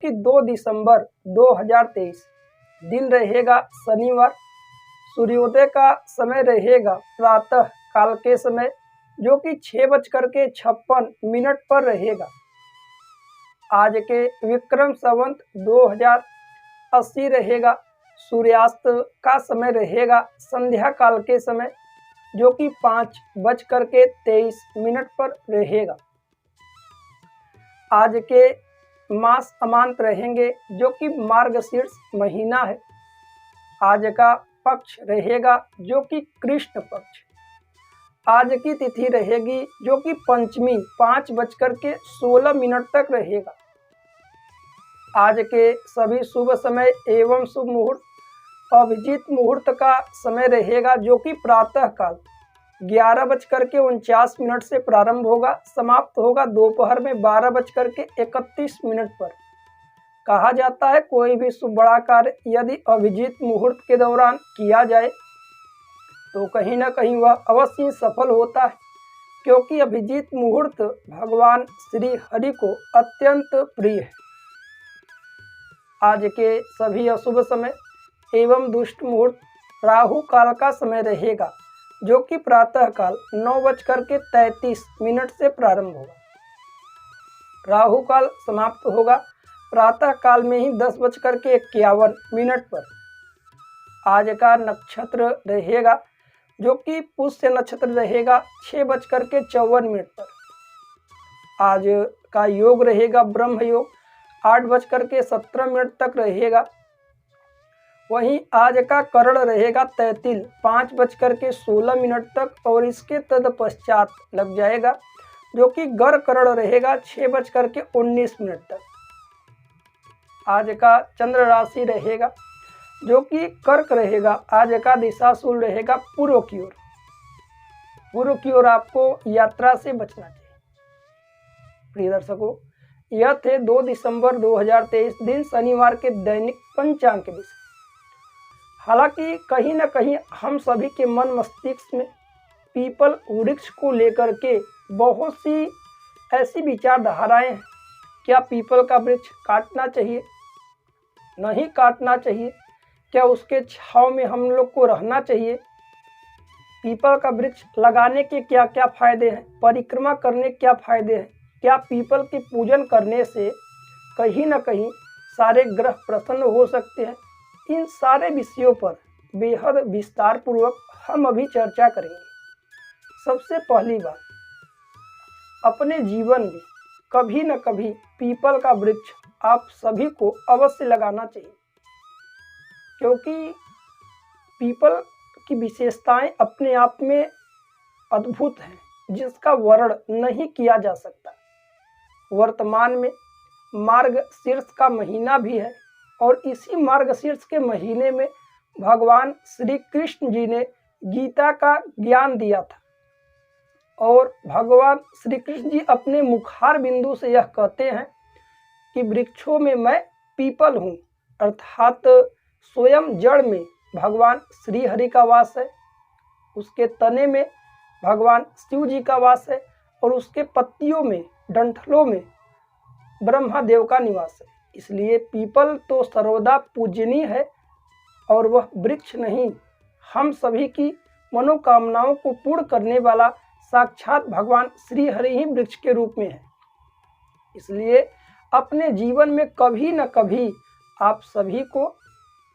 कि 2 दिसंबर 2023 दिन रहेगा शनिवार। सूर्योदय का समय रहेगा प्रातः काल के समय, जो कि 6:56 पर रहेगा। आज के विक्रम संवत 2080 रहेगा। सूर्यास्त का समय रहेगा संध्या काल के समय, जो कि 5:23 पर रहेगा। आज के मास अमांत रहेंगे, जो कि मार्गशीर्ष महीना है। आज का पक्ष रहेगा जो कि कृष्ण पक्ष। आज की तिथि रहेगी जो कि पंचमी 5:16 तक रहेगा। आज के सभी शुभ समय एवं शुभ मुहूर्त अभिजीत मुहूर्त का समय रहेगा, जो कि प्रातः काल 11:49 से प्रारंभ होगा, समाप्त होगा दोपहर में 12:31 पर। कहा जाता है कोई भी शुभ बड़ा कार्य यदि अभिजीत मुहूर्त के दौरान किया जाए तो कहीं ना कहीं वह अवश्य सफल होता है, क्योंकि अभिजीत मुहूर्त भगवान श्री हरि को अत्यंत प्रिय है। आज के सभी अशुभ समय एवं दुष्ट मुहूर्त राहु काल का समय रहेगा, जो कि प्रातः काल 9:33 से प्रारंभ होगा। राहु काल समाप्त होगा प्रातः काल में ही 10:51 पर। आज का नक्षत्र रहेगा जो कि पुष्य नक्षत्र रहेगा 6:54 पर। आज का योग रहेगा ब्रह्म योग 8:17 तक रहेगा। वहीं आज का करण रहेगा तैतिल 5:16 तक और इसके तत्पश्चात लग जाएगा, जो कि गर करण रहेगा 6:19 तक। आज का चंद्र राशि रहेगा जो कि कर्क रहेगा। आज का दिशाशूल रहेगा पूर्व की ओर। पूर्व की ओर आपको यात्रा से बचना चाहिए। प्रिय दर्शकों, यह थे 2 दिसंबर 2023 दिन शनिवार के दैनिक पंचांग के विषय। हालांकि कहीं न कहीं हम सभी के मन मस्तिष्क में पीपल वृक्ष को लेकर के बहुत सी ऐसी विचारधाराएं हैं। क्या पीपल का वृक्ष काटना चाहिए, नहीं काटना चाहिए? क्या उसके छांव में हम लोग को रहना चाहिए? पीपल का वृक्ष लगाने के क्या क्या फायदे हैं, परिक्रमा करने के क्या फायदे हैं? क्या पीपल की पूजन करने से कहीं न कहीं सारे ग्रह प्रसन्न हो सकते हैं? इन सारे विषयों पर बेहद विस्तार पूर्वक हम अभी चर्चा करेंगे। सबसे पहली बात, अपने जीवन में कभी न कभी पीपल का वृक्ष आप सभी को अवश्य लगाना चाहिए, क्योंकि पीपल की विशेषताएं अपने आप में अद्भुत हैं, जिसका वर्णन नहीं किया जा सकता। वर्तमान में मार्गशीर्ष का महीना भी है और इसी मार्गशीर्ष के महीने में भगवान श्री कृष्ण जी ने गीता का ज्ञान दिया था और भगवान श्री कृष्ण जी अपने मुखार बिंदु से यह कहते हैं कि वृक्षों में मैं पीपल हूँ, अर्थात स्वयं जड़ में भगवान श्री हरि का वास है, उसके तने में भगवान शिव जी का वास है और उसके पत्तियों में, डंठलों में ब्रह्मा देव का निवास है। इसलिए पीपल तो सर्वदा पूजनीय है और वह वृक्ष नहीं, हम सभी की मनोकामनाओं को पूर्ण करने वाला साक्षात भगवान श्री हरि ही वृक्ष के रूप में है। इसलिए अपने जीवन में कभी न कभी आप सभी को,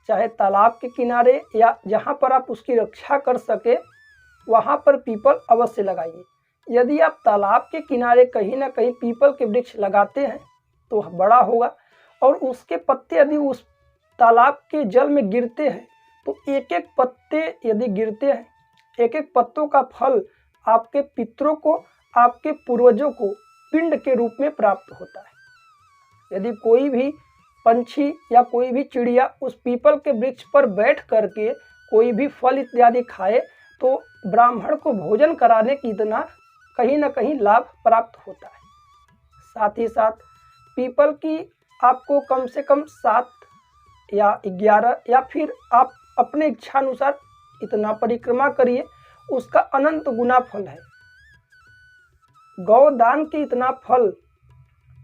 चाहे तालाब के किनारे या जहाँ पर आप उसकी रक्षा कर सके, वहाँ पर पीपल अवश्य लगाइए। यदि आप तालाब के किनारे कहीं ना कहीं पीपल के वृक्ष लगाते हैं तो वह बड़ा होगा और उसके पत्ते यदि उस तालाब के जल में गिरते हैं तो एक एक पत्ते यदि गिरते हैं, एक एक पत्तों का फल आपके पितरों को, आपके पूर्वजों को पिंड के रूप में प्राप्त होता है। यदि कोई भी पंछी या कोई भी चिड़िया उस पीपल के वृक्ष पर बैठ करके कोई भी फल इत्यादि खाए तो ब्राह्मण को भोजन कराने की इतना कहीं ना कहीं लाभ प्राप्त होता है। साथ ही साथ पीपल की आपको कम से कम 7 या 11 या फिर आप अपने इच्छानुसार इतना परिक्रमा करिए, उसका अनंत गुना फल है। गौदान के इतना फल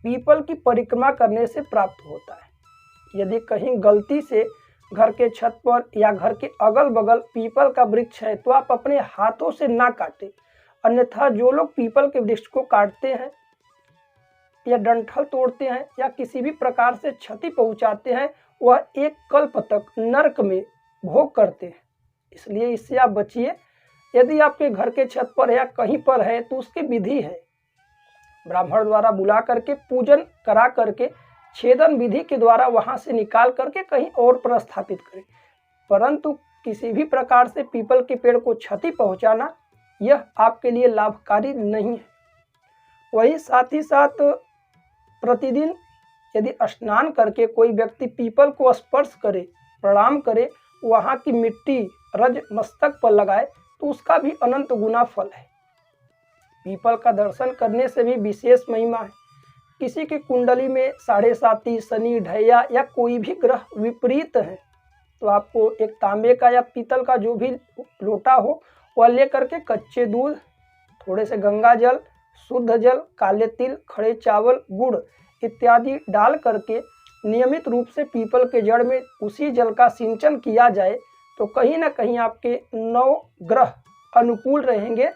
पीपल की परिक्रमा करने से प्राप्त होता है। यदि कहीं गलती से घर के छत पर या घर के अगल बगल पीपल का वृक्ष है तो आप अपने हाथों से ना काटें, अन्यथा जो लोग पीपल के वृक्ष को काटते हैं या डंठल तोड़ते हैं या किसी भी प्रकार से क्षति पहुंचाते हैं, वह एक कल्प तक नरक में भोग करते हैं। इसलिए इससे आप बचिए। यदि आपके घर के छत पर या कहीं पर है तो उसकी विधि है, ब्राह्मण द्वारा बुला करके पूजन करा करके छेदन विधि के द्वारा वहां से निकाल करके कहीं और पर स्थापित करें, परंतु किसी भी प्रकार से पीपल के पेड़ को क्षति पहुंचाना यह आपके लिए लाभकारी नहीं है। वही साथ ही साथ प्रतिदिन यदि स्नान करके कोई व्यक्ति पीपल को स्पर्श करे, प्रणाम करे, वहाँ की मिट्टी रज मस्तक पर लगाए तो उसका भी अनंत गुना फल है। पीपल का दर्शन करने से भी विशेष महिमा है। किसी की कुंडली में 7.5 शनि, ढैया या कोई भी ग्रह विपरीत है तो आपको एक तांबे का या पीतल का जो भी लोटा हो वह लेकर के कच्चे दूध, थोड़े से गंगा जल, शुद्ध जल, काले तिल, खड़े चावल, गुड़ इत्यादि डाल करके नियमित रूप से पीपल के जड़ में उसी जल का सिंचन किया जाए तो कहीं ना कहीं आपके 9 ग्रह अनुकूल रहेंगे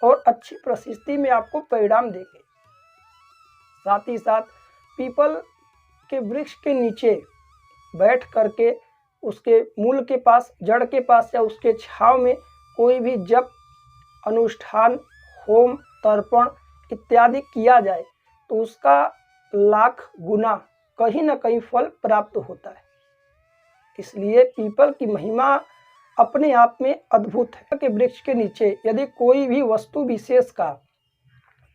और अच्छी प्रशस्ति में आपको परिणाम देंगे। साथ ही साथ पीपल के वृक्ष के नीचे बैठ करके उसके मूल के पास, जड़ के पास या उसके छांव में कोई भी जप, अनुष्ठान, होम, तर्पण इत्यादि किया जाए तो उसका लाख गुना कहीं ना कहीं फल प्राप्त होता है। इसलिए पीपल की महिमा अपने आप में अद्भुत है। के वृक्ष के नीचे यदि कोई भी वस्तु विशेष का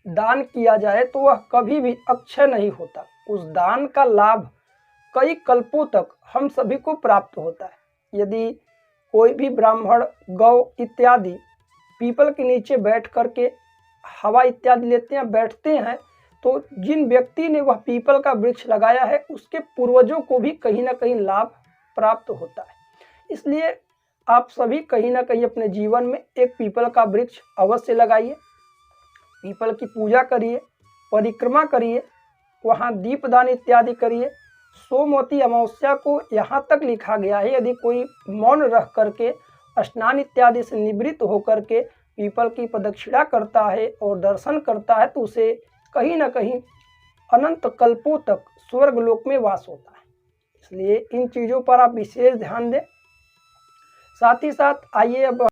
दान किया जाए तो वह कभी भी अक्षय नहीं होता। उस दान का लाभ कई कल्पों तक हम सभी को प्राप्त होता है। यदि कोई भी ब्राह्मण, गौ इत्यादि पीपल के नीचे बैठ करके हवा इत्यादि लेते हैं, बैठते हैं, तो जिन व्यक्ति ने वह पीपल का वृक्ष लगाया है उसके पूर्वजों को भी कहीं ना कहीं लाभ प्राप्त होता है। इसलिए आप सभी कहीं ना कहीं अपने जीवन में एक पीपल का वृक्ष अवश्य लगाइए, पीपल की पूजा करिए, परिक्रमा करिए, वहाँ दीपदान इत्यादि करिए। सोमवती अमावस्या को यहाँ तक लिखा गया है यदि कोई मौन रह करके स्नान इत्यादि से निवृत्त होकर के पीपल की प्रदक्षिणा करता है और दर्शन करता है तो उसे कहीं ना कहीं अनंत कल्पों तक स्वर्ग लोक में वास होता है। इसलिए इन चीज़ों पर आप विशेष ध्यान दें। साथ ही साथ आइए अब